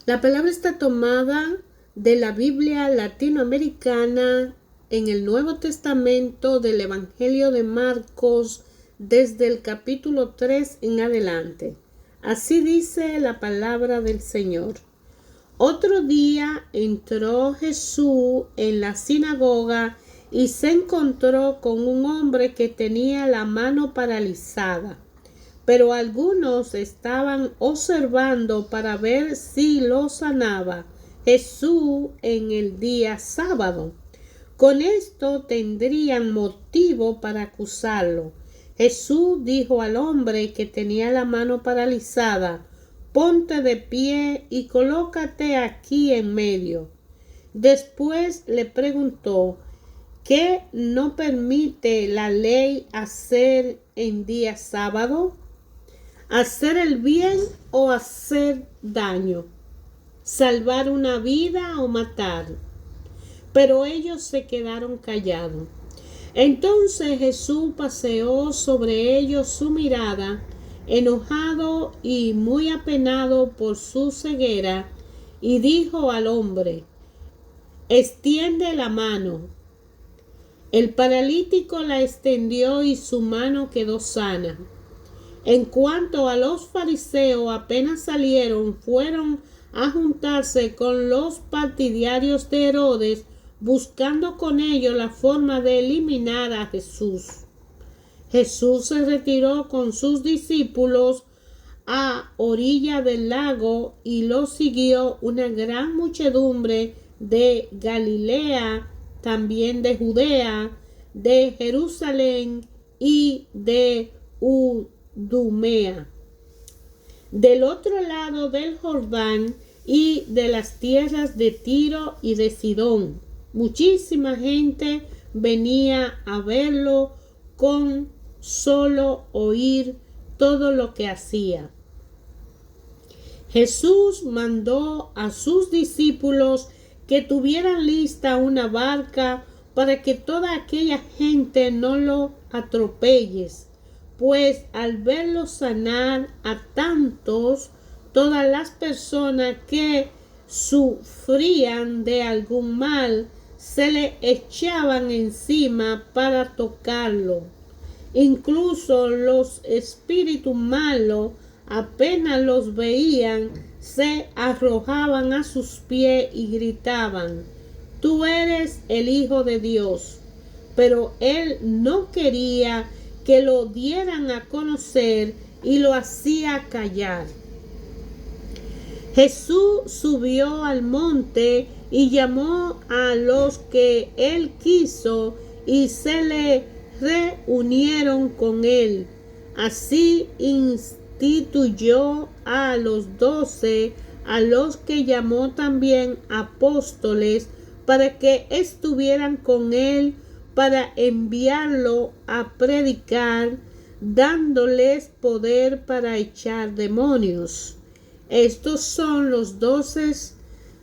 La palabra está tomada de la Biblia latinoamericana en el Nuevo Testamento del Evangelio de Marcos desde el capítulo 3 en adelante. Así dice la palabra del Señor. Otro día entró Jesús en la sinagoga y se encontró con un hombre que tenía la mano paralizada. Pero algunos estaban observando para ver si lo sanaba Jesús en el día sábado. Con esto tendrían motivo para acusarlo. Jesús dijo al hombre que tenía la mano paralizada: ponte de pie y colócate aquí en medio. Después le preguntó: ¿qué no permite la ley hacer en día sábado? ¿Hacer el bien o hacer daño? ¿Salvar una vida o matar? Pero ellos se quedaron callados. Entonces Jesús paseó sobre ellos su mirada, enojado y muy apenado por su ceguera, y dijo al hombre: extiende la mano. El paralítico la extendió y su mano quedó sana. En cuanto a los fariseos, apenas salieron, fueron a juntarse con los partidarios de Herodes, buscando con ellos la forma de eliminar a Jesús. Jesús se retiró con sus discípulos a orilla del lago y lo siguió una gran muchedumbre de Galilea, también de Judea, de Jerusalén y de Idumea, del otro lado del Jordán y de las tierras de Tiro y de Sidón. Muchísima gente venía a verlo con solo oír todo lo que hacía. Jesús mandó a sus discípulos que tuvieran lista una barca para que toda aquella gente no lo atropelle, pues al verlo sanar a tantos, todas las personas que sufrían de algún mal se le echaban encima para tocarlo. Incluso los espíritus malos, apenas los veían, se arrojaban a sus pies y gritaban: tú eres el Hijo de Dios. Pero él no quería que lo dieran a conocer y lo hacía callar. Jesús subió al monte y llamó a los que él quiso y se le reunieron con él. Así instituyó a los 12, a los que llamó también apóstoles, para que estuvieran con él, para enviarlo a predicar, dándoles poder para echar demonios. Estos son los 12: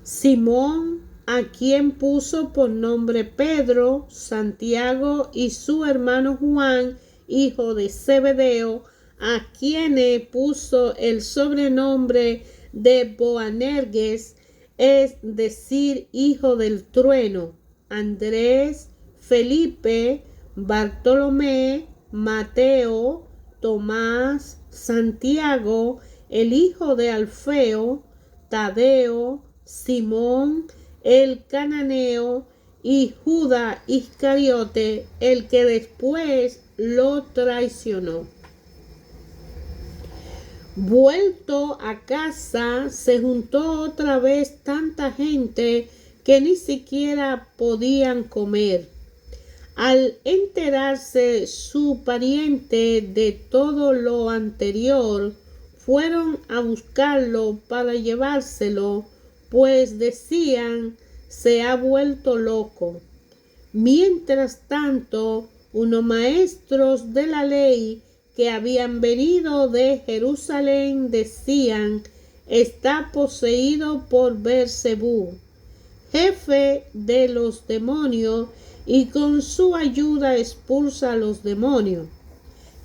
Simón, a quien puso por nombre Pedro; Santiago y su hermano Juan, hijo de Zebedeo, a quienes puso el sobrenombre de Boanerges, es decir, hijo del trueno; Andrés, Felipe, Bartolomé, Mateo, Tomás, Santiago, el hijo de Alfeo, Tadeo, Simón el cananeo y Judas Iscariote, el que después lo traicionó. Vuelto a casa, se juntó otra vez tanta gente que ni siquiera podían comer. Al enterarse su pariente de todo lo anterior, fueron a buscarlo para llevárselo, pues decían: se ha vuelto loco. Mientras tanto, unos maestros de la ley que habían venido de Jerusalén decían: está poseído por Beelzebú, jefe de los demonios, y con su ayuda expulsa a los demonios.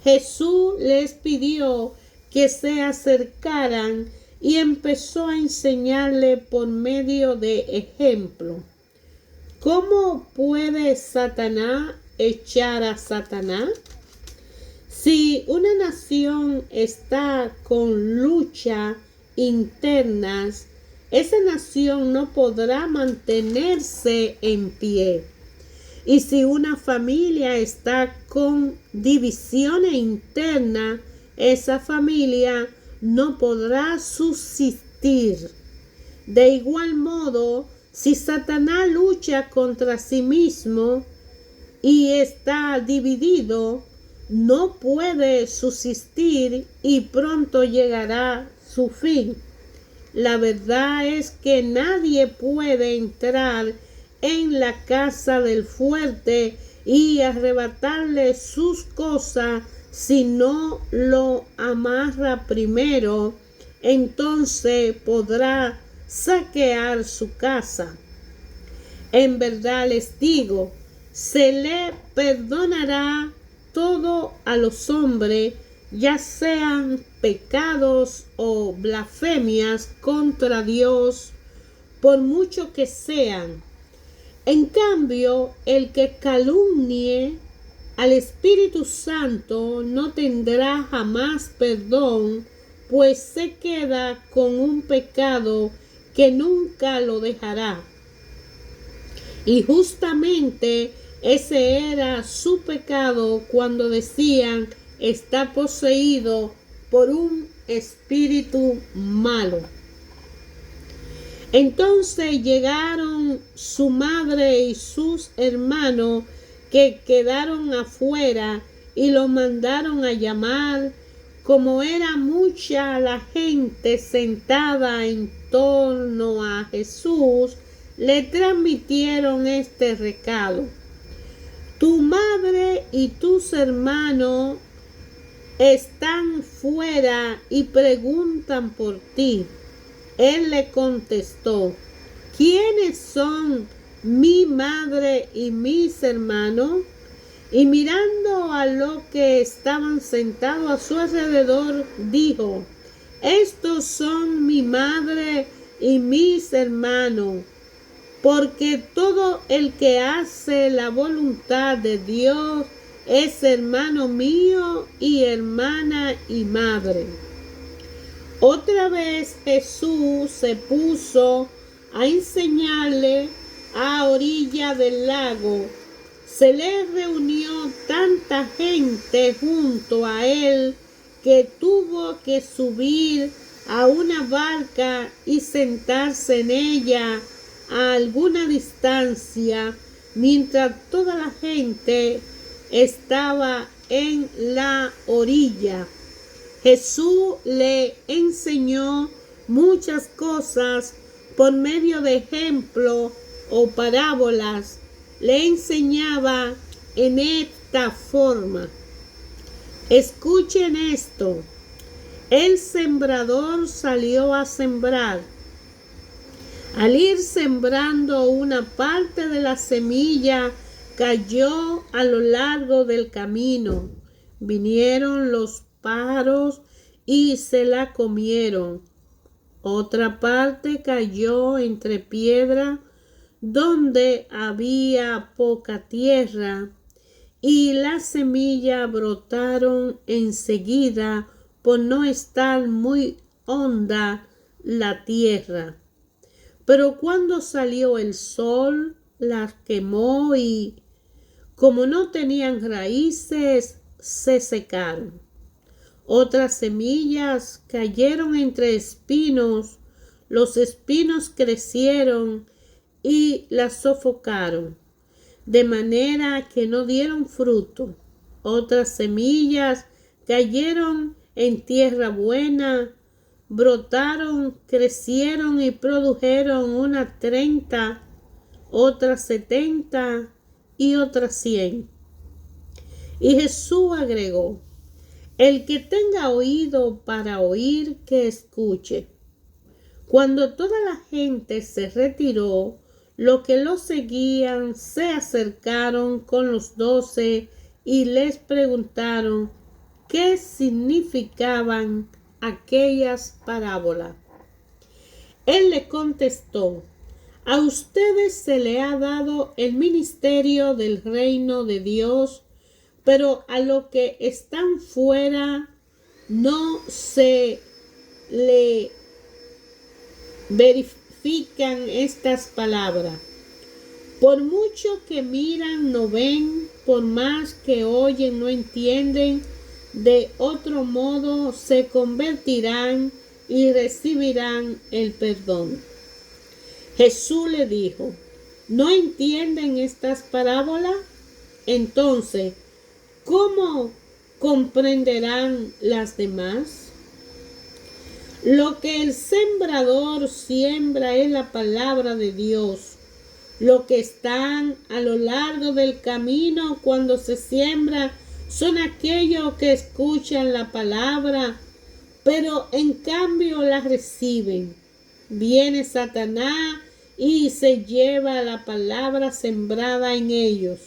Jesús les pidió que se acercaran y empezó a enseñarle por medio de ejemplo. ¿Cómo puede Satanás echar a Satanás? Si una nación está con lucha internas, esa nación no podrá mantenerse en pie. Y si una familia está con divisiones internas, esa familia no podrá subsistir. De igual modo, si Satanás lucha contra sí mismo y está dividido, no puede subsistir y pronto llegará su fin. La verdad es que nadie puede entrar en la casa del fuerte y arrebatarle sus cosas si no lo amarra primero. Entonces podrá saquear su casa. En verdad les digo, se le perdonará todo a los hombres, ya sean pecados o blasfemias contra Dios, por mucho que sean. En cambio, el que calumnie al Espíritu Santo no tendrá jamás perdón, pues se queda con un pecado que nunca lo dejará. Y justamente ese era su pecado cuando decían está poseído por un espíritu malo. Entonces llegaron su madre y sus hermanos que quedaron afuera y lo mandaron a llamar. Como era mucha la gente sentada en torno a Jesús, le transmitieron este recado: tu madre y tus hermanos están fuera y preguntan por ti. Él le contestó: ¿quiénes son mi madre y mis hermanos? Y mirando a los que estaban sentados a su alrededor, dijo: estos son mi madre y mis hermanos, porque todo el que hace la voluntad de Dios es hermano mío y hermana y madre. Otra vez Jesús se puso a enseñarle a orilla del lago. Se le reunió tanta gente junto a él que tuvo que subir a una barca y sentarse en ella a alguna distancia, mientras toda la gente estaba en la orilla. Jesús le enseñó muchas cosas por medio de ejemplos o parábolas. Le enseñaba en esta forma: escuchen esto. El sembrador salió a sembrar. Al ir sembrando, una parte de la semilla cayó a lo largo del camino. Vinieron los pájaros y se la comieron. Otra parte cayó entre piedra donde había poca tierra, y las semillas brotaron enseguida por no estar muy honda la tierra. Pero cuando salió el sol, las quemó y, como no tenían raíces, se secaron. Otras semillas cayeron entre espinos. Los espinos crecieron y las sofocaron, de manera que no dieron fruto. Otras semillas cayeron en tierra buena, brotaron, crecieron y produjeron unas 30, otras 70 y otras 100. Y Jesús agregó: el que tenga oído para oír, que escuche. Cuando toda la gente se retiró, los que lo seguían se acercaron con los 12 y les preguntaron qué significaban aquellas parábolas. Él le contestó: a ustedes se le ha dado el ministerio del reino de Dios, pero a los que están fuera no se le verifican estas palabras. Por mucho que miran no ven, por más que oyen no entienden, de otro modo se convertirán y recibirán el perdón. Jesús le dijo: ¿no entienden estas parábolas? Entonces, ¿cómo comprenderán las demás? Lo que el sembrador siembra es la palabra de Dios. Los que están a lo largo del camino cuando se siembra son aquellos que escuchan la palabra, pero en cambio la reciben. Viene Satanás y se lleva la palabra sembrada en ellos.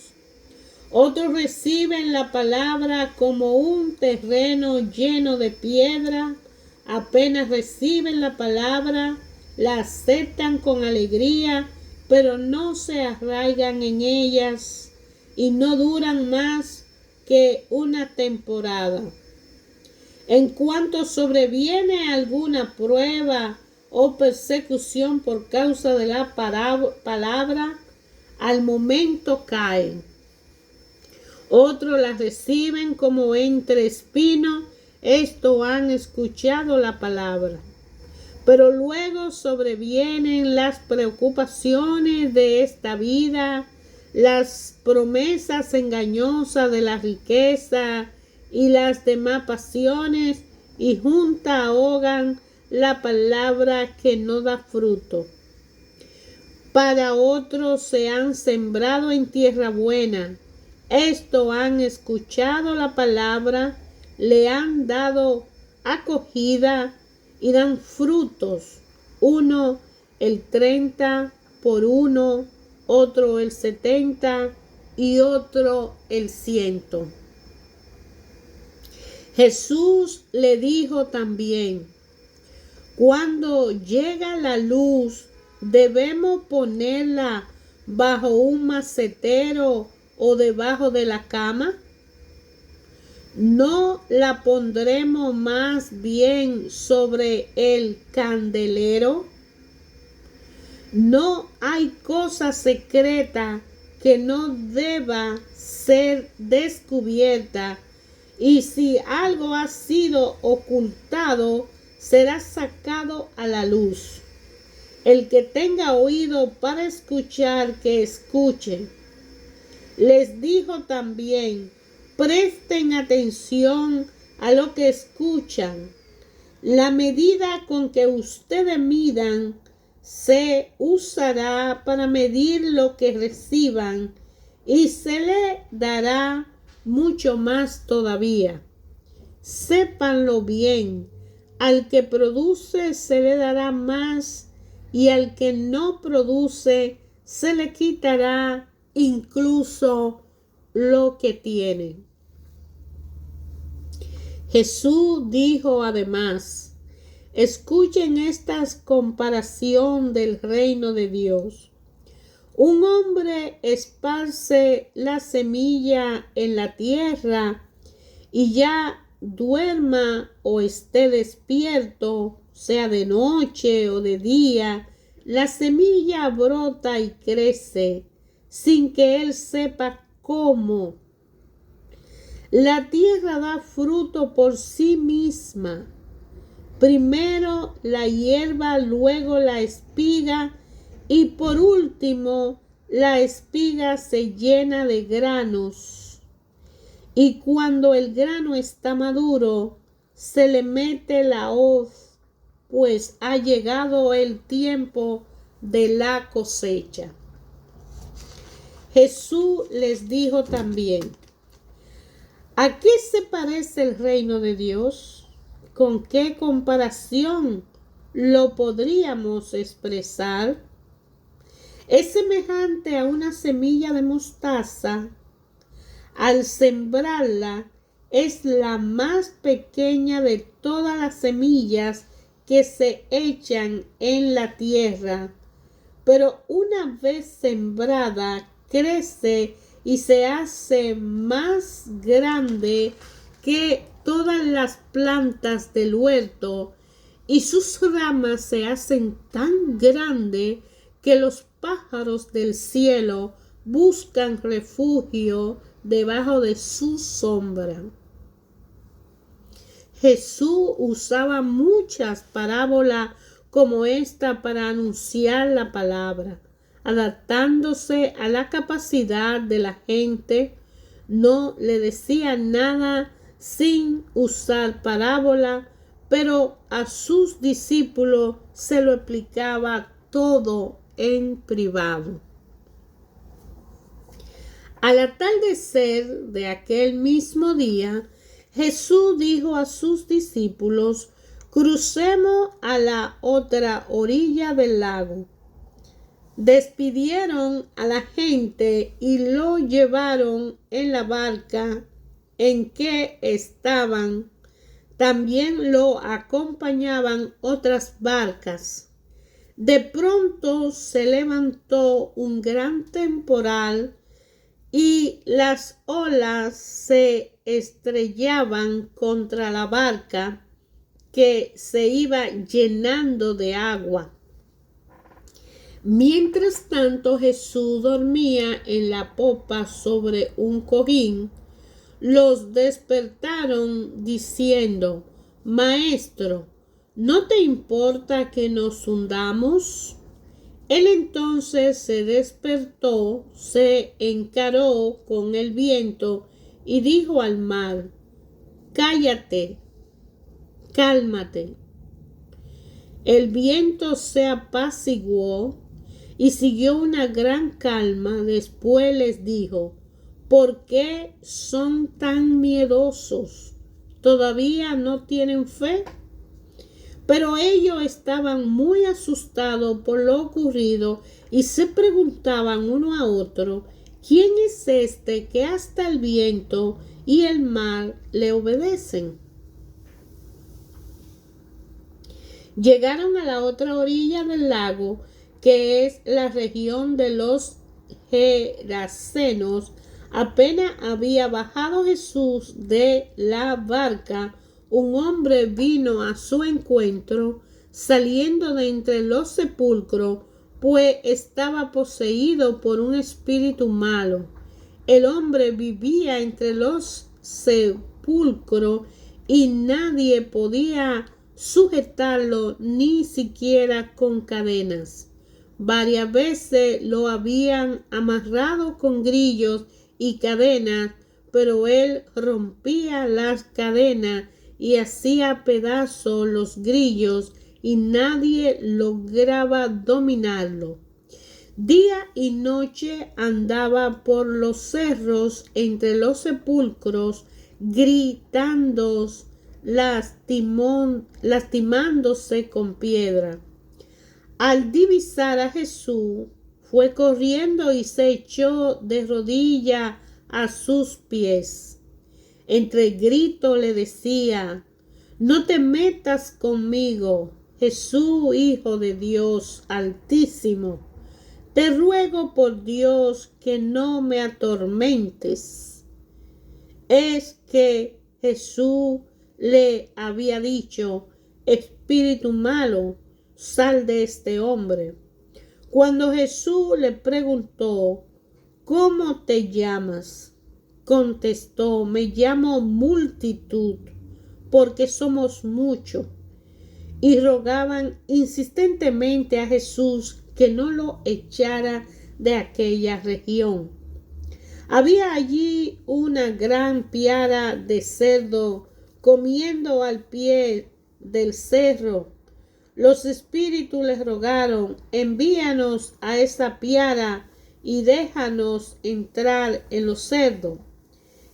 Otros reciben la palabra como un terreno lleno de piedra. Apenas reciben la palabra, la aceptan con alegría, pero no se arraigan en ellas y no duran más que una temporada. En cuanto sobreviene alguna prueba o persecución por causa de la palabra, al momento caen. Otros la reciben como entre espinos. Estos han escuchado la palabra, pero luego sobrevienen las preocupaciones de esta vida, las promesas engañosas de la riqueza y las demás pasiones, y juntas ahogan la palabra que no da fruto. Para otros se han sembrado en tierra buena. Estos han escuchado la palabra, le han dado acogida y dan frutos. Uno el 30 por uno, otro el 70 y otro el 100. Jesús le dijo también: cuando llega la luz, ¿debemos ponerla bajo un macetero o debajo de la cama? ¿No la pondremos más bien sobre el candelero? No hay cosa secreta que no deba ser descubierta, y si algo ha sido ocultado, será sacado a la luz. El que tenga oído para escuchar, que escuche. Les dijo también: presten atención a lo que escuchan. La medida con que ustedes midan se usará para medir lo que reciban, y se le dará mucho más todavía. Sépanlo bien: al que produce se le dará más, y al que no produce se le quitará incluso lo que tiene. Jesús dijo además: escuchen esta comparación del reino de Dios. Un hombre esparce la semilla en la tierra, y ya duerma o esté despierto, sea de noche o de día, la semilla brota y crece sin que él sepa cómo. La tierra da fruto por sí misma. Primero la hierba, luego la espiga, y por último la espiga se llena de granos. Y cuando el grano está maduro, se le mete la hoz, pues ha llegado el tiempo de la cosecha. Jesús les dijo también: ¿a qué se parece el reino de Dios? ¿Con qué comparación lo podríamos expresar? Es semejante a una semilla de mostaza. Al sembrarla, es la más pequeña de todas las semillas que se echan en la tierra, pero una vez sembrada crece y se hace más grande que todas las plantas del huerto, y sus ramas se hacen tan grandes que los pájaros del cielo buscan refugio debajo de su sombra. Jesús usaba muchas parábolas como esta para anunciar la palabra, adaptándose a la capacidad de la gente. No le decía nada sin usar parábola, pero a sus discípulos se lo explicaba todo en privado. Al atardecer de aquel mismo día, Jesús dijo a sus discípulos: crucemos a la otra orilla del lago. Despidieron a la gente y lo llevaron en la barca en que estaban. También lo acompañaban otras barcas. De pronto se levantó un gran temporal y las olas se estrellaban contra la barca, que se iba llenando de agua. Mientras tanto, Jesús dormía en la popa sobre un cojín. Los despertaron diciendo: Maestro, ¿no te importa que nos hundamos? Él entonces se despertó, se encaró con el viento y dijo al mar: Cállate, cálmate. El viento se apaciguó y siguió una gran calma. Después les dijo: ¿por qué son tan miedosos? ¿Todavía no tienen fe? Pero ellos estaban muy asustados por lo ocurrido y se preguntaban uno a otro: ¿quién es este que hasta el viento y el mar le obedecen? Llegaron a la otra orilla del lago, que es la región de los Gerasenos. Apenas había bajado Jesús de la barca, un hombre vino a su encuentro, saliendo de entre los sepulcros, pues estaba poseído por un espíritu malo. El hombre vivía entre los sepulcros y nadie podía sujetarlo, ni siquiera con cadenas. Varias veces lo habían amarrado con grillos y cadenas, pero él rompía las cadenas y hacía pedazos los grillos, y nadie lograba dominarlo. Día y noche andaba por los cerros entre los sepulcros, gritando, lastimándose con piedra. Al divisar a Jesús, fue corriendo y se echó de rodillas a sus pies. Entre gritos le decía: no te metas conmigo, Jesús, Hijo de Dios Altísimo. Te ruego por Dios que no me atormentes. Es que Jesús le había dicho: espíritu malo, sal de este hombre. Cuando Jesús le preguntó: ¿cómo te llamas?, contestó: me llamo Multitud, porque somos muchos. Y rogaban insistentemente a Jesús que no lo echara de aquella región. Había allí una gran piara de cerdo comiendo al pie del cerro. Los espíritus les rogaron: envíanos a esa piara y déjanos entrar en los cerdos.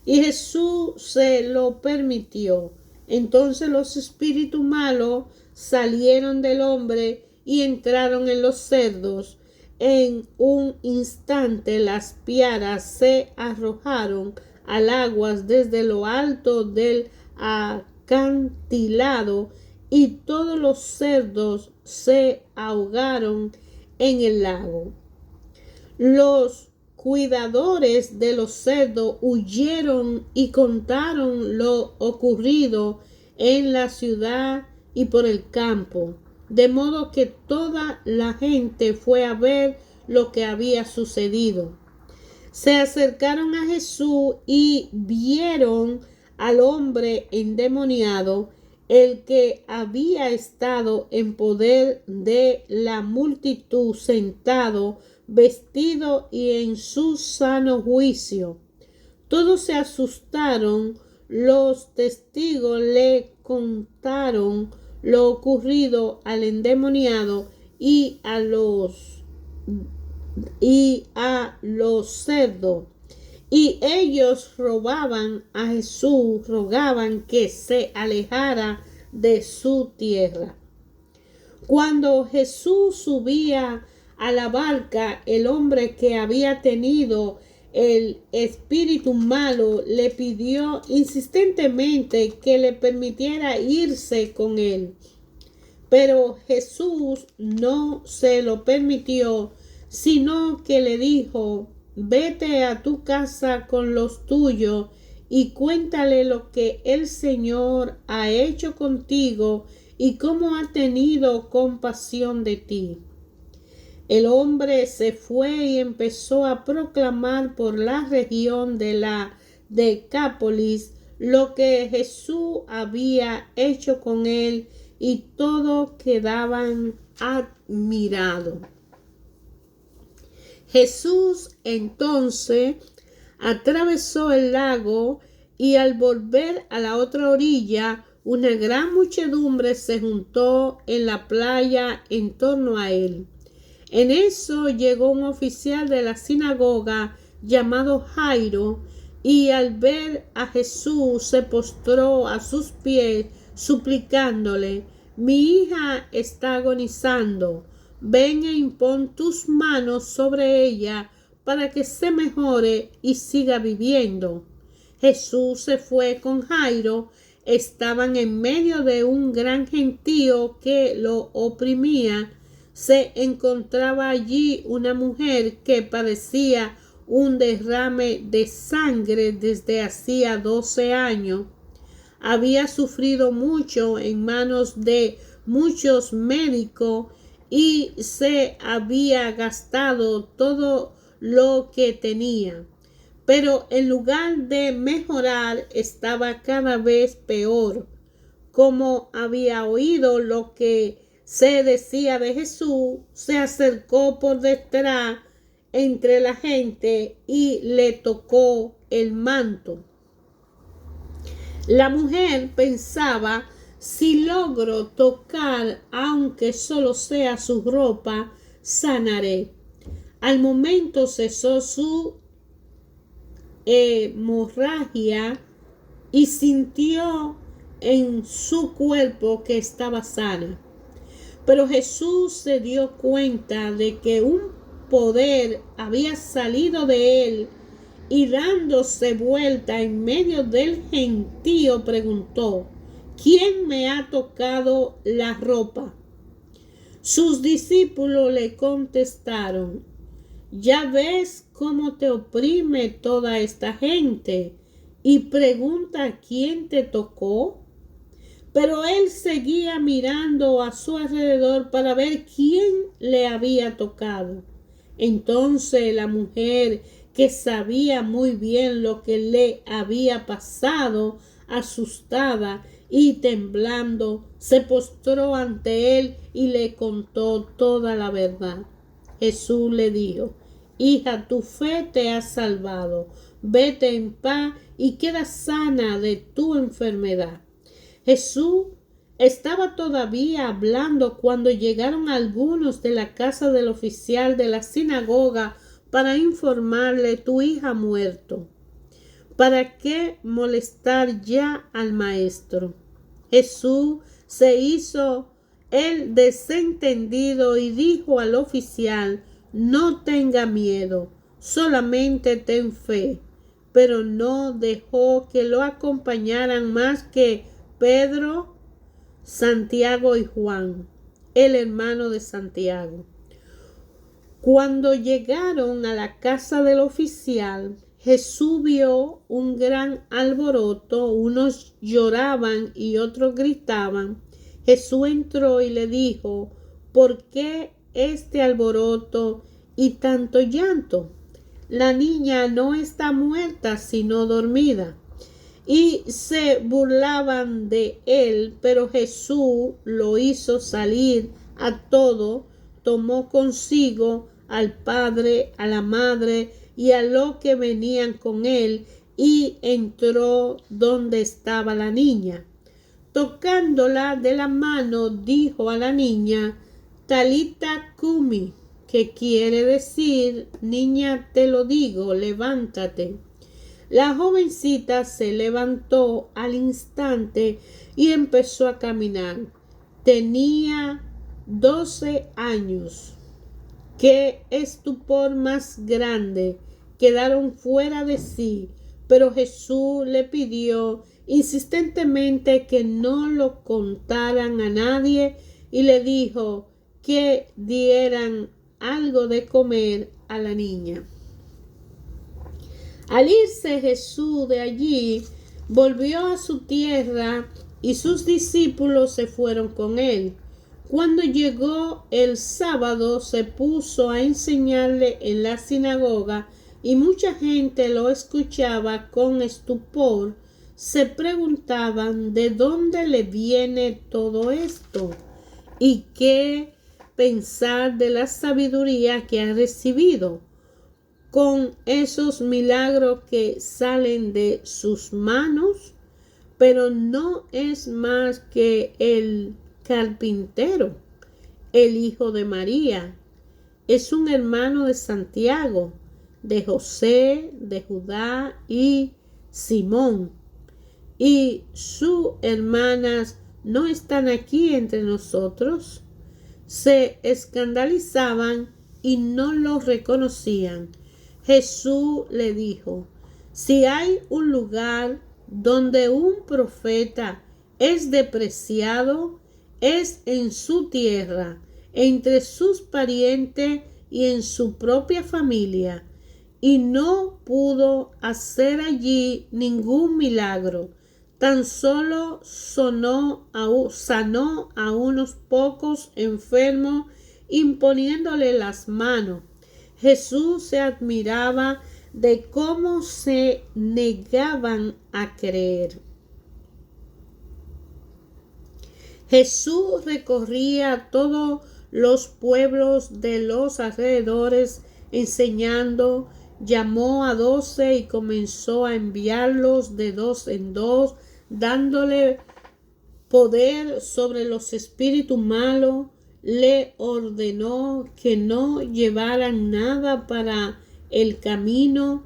Y Jesús se lo permitió. Entonces los espíritus malos salieron del hombre y entraron en los cerdos. En un instante las piaras se arrojaron al agua desde lo alto del acantilado y todos los cerdos se ahogaron en el lago. Los cuidadores de los cerdos huyeron y contaron lo ocurrido en la ciudad y por el campo, de modo que toda la gente fue a ver lo que había sucedido. Se acercaron a Jesús y vieron al hombre endemoniado, el que había estado en poder de la multitud, sentado, vestido y en su sano juicio. Todos se asustaron. Los testigos le contaron lo ocurrido al endemoniado y a los cerdos. Y ellos rogaban a Jesús, rogaban que se alejara de su tierra. Cuando Jesús subía a la barca, el hombre que había tenido el espíritu malo le pidió insistentemente que le permitiera irse con él. Pero Jesús no se lo permitió, sino que le dijo: vete a tu casa con los tuyos y cuéntale lo que el Señor ha hecho contigo y cómo ha tenido compasión de ti. El hombre se fue y empezó a proclamar por la región de la Decápolis lo que Jesús había hecho con él, y todos quedaban admirados. Jesús entonces atravesó el lago y al volver a la otra orilla, una gran muchedumbre se juntó en la playa en torno a él. En eso llegó un oficial de la sinagoga llamado Jairo, y al ver a Jesús se postró a sus pies suplicándole: mi hija está agonizando. Ven e impon tus manos sobre ella para que se mejore y siga viviendo. Jesús se fue con Jairo. Estaban en medio de un gran gentío que lo oprimía. Se encontraba allí una mujer que padecía un derrame de sangre desde hacía 12 años. Había sufrido mucho en manos de muchos médicos y se había gastado todo lo que tenía. Pero en lugar de mejorar, estaba cada vez peor. Como había oído lo que se decía de Jesús, se acercó por detrás entre la gente y le tocó el manto. La mujer pensaba: si logro tocar, aunque solo sea su ropa, sanaré. Al momento cesó su hemorragia y sintió en su cuerpo que estaba sana. Pero Jesús se dio cuenta de que un poder había salido de él, y dándose vuelta en medio del gentío preguntó: ¿quién me ha tocado la ropa? Sus discípulos le contestaron: ya ves cómo te oprime toda esta gente, y pregunta quién te tocó. Pero él seguía mirando a su alrededor para ver quién le había tocado. Entonces la mujer, que sabía muy bien lo que le había pasado, asustada y temblando, se postró ante él y le contó toda la verdad. Jesús le dijo: hija, tu fe te ha salvado. Vete en paz y queda sana de tu enfermedad. Jesús estaba todavía hablando cuando llegaron algunos de la casa del oficial de la sinagoga para informarle: tu hija ha muerto. ¿Para qué molestar ya al maestro? Jesús se hizo el desentendido y dijo al oficial: no tenga miedo, solamente ten fe. Pero no dejó que lo acompañaran más que Pedro, Santiago y Juan, el hermano de Santiago. Cuando llegaron a la casa del oficial, Jesús vio un gran alboroto, unos lloraban y otros gritaban. Jesús entró y le dijo: ¿por qué este alboroto y tanto llanto? La niña no está muerta, sino dormida. Y se burlaban de él, pero Jesús lo hizo salir a todo, tomó consigo al padre, a la madre y a los que venían con él, y entró donde estaba la niña. Tocándola de la mano, dijo a la niña: Talita cumi, que quiere decir: niña, te lo digo, levántate. La jovencita se levantó al instante y empezó a caminar. Tenía 12 años. ¡Qué estupor más grande! Quedaron fuera de sí, pero Jesús le pidió insistentemente que no lo contaran a nadie y le dijo que dieran algo de comer a la niña. Al irse Jesús de allí, volvió a su tierra y sus discípulos se fueron con él. Cuando llegó el sábado, se puso a enseñarle en la sinagoga y mucha gente lo escuchaba con estupor. Se preguntaban de dónde le viene todo esto y qué pensar de la sabiduría que ha recibido con esos milagros que salen de sus manos, pero no es más que el carpintero, el hijo de María. Es un hermano de Santiago, de José, de Judá y Simón. Y sus hermanas no están aquí entre nosotros. Se escandalizaban y no lo reconocían. Jesús le dijo: si hay un lugar donde un profeta es despreciado, es en su tierra, entre sus parientes y en su propia familia. Y no pudo hacer allí ningún milagro, tan solo sanó a unos pocos enfermos imponiéndole las manos. Jesús se admiraba de cómo se negaban a creer. Jesús recorría todos los pueblos de los alrededores enseñando. Llamó a 12 y comenzó a enviarlos de 2 en 2, dándole poder sobre los espíritus malos. Le ordenó que no llevaran nada para el camino,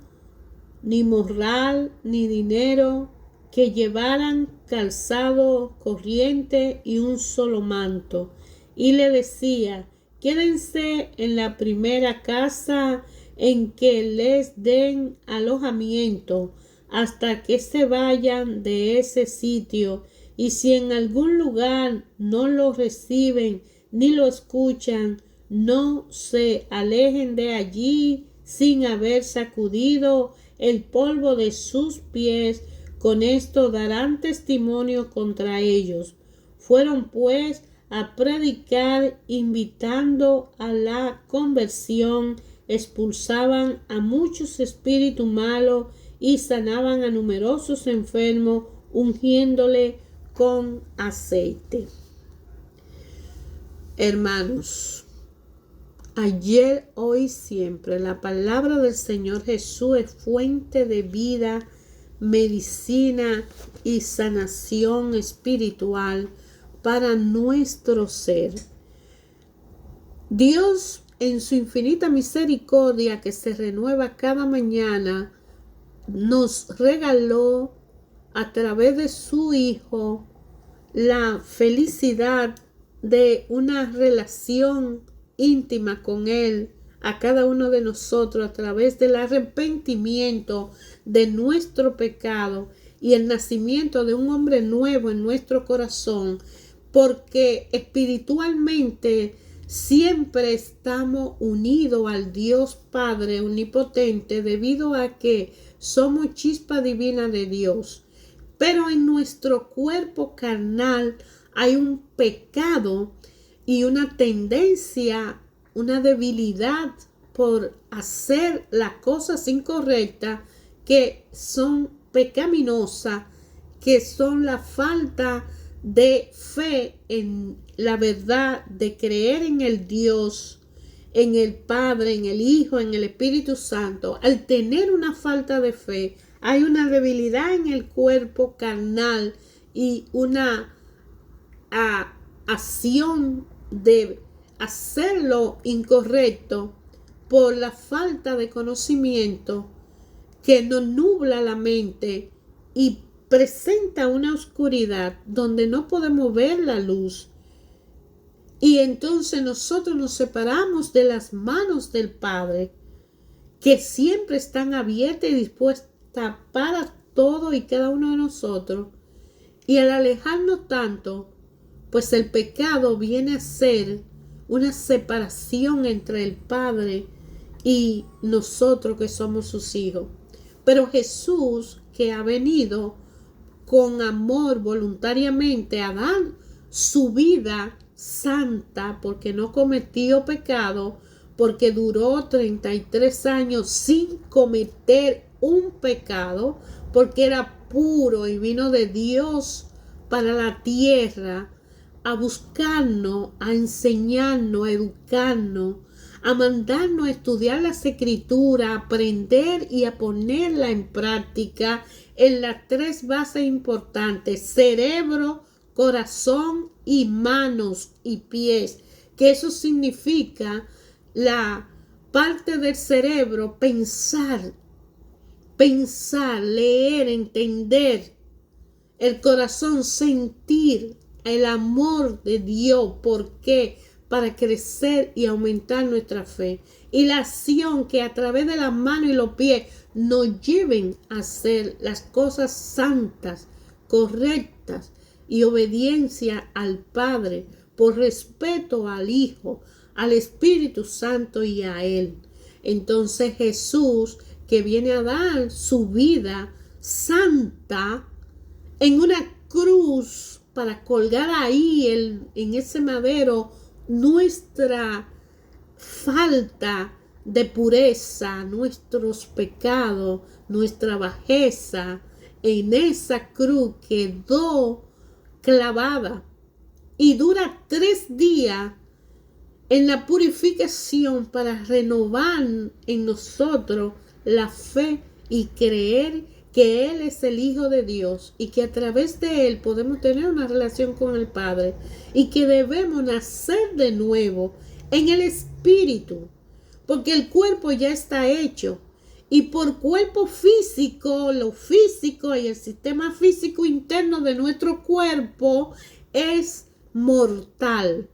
ni morral, ni dinero, que llevaran calzado, corriente y un solo manto. Y le decía: quédense en la primera casa en que les den alojamiento hasta que se vayan de ese sitio, y si en algún lugar no lo reciben ni lo escuchan, no se alejen de allí sin haber sacudido el polvo de sus pies. Con esto darán testimonio contra ellos. Fueron pues a predicar, invitando a la conversión, expulsaban a muchos espíritus malos y sanaban a numerosos enfermos, ungiéndole con aceite. Hermanos, ayer, hoy, siempre, la palabra del Señor Jesús es fuente de vida, medicina y sanación espiritual para nuestro ser. Dios, en su infinita misericordia que se renueva cada mañana, nos regaló a través de su Hijo la felicidad de una relación íntima con Él, a cada uno de nosotros, a través del arrepentimiento de nuestro pecado y el nacimiento de un hombre nuevo en nuestro corazón, porque espiritualmente siempre estamos unidos al Dios Padre omnipotente debido a que somos chispa divina de Dios. Pero en nuestro cuerpo carnal hay un pecado y una tendencia, una debilidad por hacer las cosas incorrectas que son pecaminosas, que son la falta de fe en la verdad, de creer en el Dios, en el Padre, en el Hijo, en el Espíritu Santo. Al tener una falta de fe, hay una debilidad en el cuerpo carnal y una acción de hacer lo incorrecto por la falta de conocimiento que nos nubla la mente y presenta una oscuridad donde no podemos ver la luz. Y entonces nosotros nos separamos de las manos del Padre, que siempre están abiertas y dispuestas para todo y cada uno de nosotros. Y al alejarnos tanto, pues el pecado viene a ser una separación entre el Padre y nosotros que somos sus hijos. Pero Jesús, que ha venido con amor voluntariamente a dar su vida santa, porque no cometió pecado, porque duró 33 años sin cometer un pecado, porque era puro y vino de Dios para la tierra a buscarnos, a enseñarnos, a educarnos, a mandarnos a estudiar las escrituras, a aprender y a ponerla en práctica en las tres bases importantes: cerebro, corazón y manos y pies. Que eso significa la parte del cerebro: pensar, leer, entender. El corazón: sentir el amor de Dios. ¿Por qué? Para crecer y aumentar nuestra fe. Y la acción, que a través de las manos y los pies nos lleven a hacer las cosas santas, correctas y obediencia al Padre, por respeto al Hijo, al Espíritu Santo y a Él. Entonces Jesús, que viene a dar su vida santa en una cruz para colgar ahí en ese madero nuestra falta de pureza, nuestros pecados, nuestra bajeza, en esa cruz quedó clavada y dura 3 días en la purificación para renovar en nosotros la fe y creer que Él es el Hijo de Dios y que a través de Él podemos tener una relación con el Padre, y que debemos nacer de nuevo en el Espíritu, porque el cuerpo ya está hecho, y por cuerpo físico, lo físico y el sistema físico interno de nuestro cuerpo es mortal,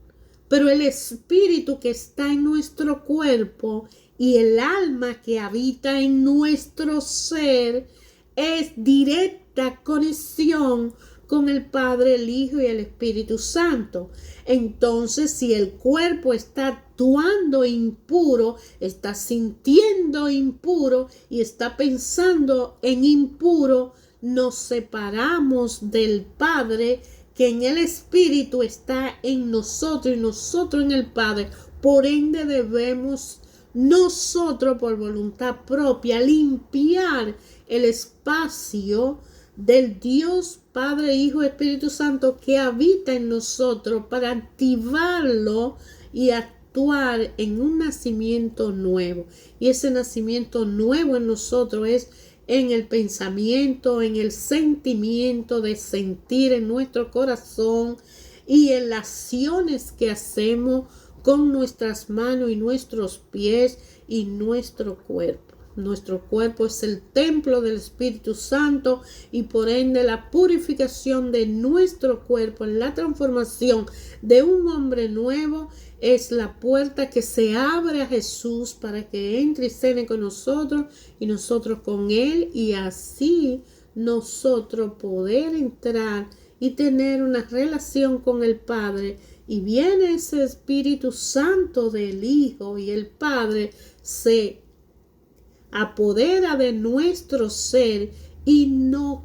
pero el espíritu que está en nuestro cuerpo y el alma que habita en nuestro ser es directa conexión con el Padre, el Hijo y el Espíritu Santo. Entonces, si el cuerpo está actuando impuro, está sintiendo impuro y está pensando en impuro, nos separamos del Padre, que en el Espíritu está en nosotros y nosotros en el Padre. Por ende, debemos nosotros, por voluntad propia, limpiar el espacio del Dios Padre, Hijo, Espíritu Santo que habita en nosotros, para activarlo y actuar en un nacimiento nuevo. Y ese nacimiento nuevo en nosotros es en el pensamiento, en el sentimiento de sentir en nuestro corazón y en las acciones que hacemos con nuestras manos y nuestros pies y nuestro cuerpo. Nuestro cuerpo es el templo del Espíritu Santo, y por ende la purificación de nuestro cuerpo, la transformación de un hombre nuevo, es la puerta que se abre a Jesús para que entre y cene con nosotros y nosotros con Él, y así nosotros poder entrar y tener una relación con el Padre. Y viene ese Espíritu Santo del Hijo y el Padre se apodera de nuestro ser y nos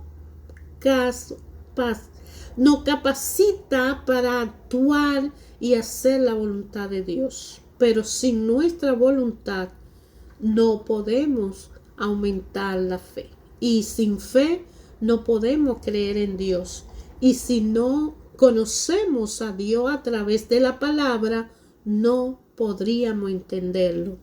capacita para actuar y hacer la voluntad de Dios. Pero sin nuestra voluntad no podemos aumentar la fe. Y sin fe no podemos creer en Dios. Y si no conocemos a Dios a través de la palabra, no podríamos entenderlo.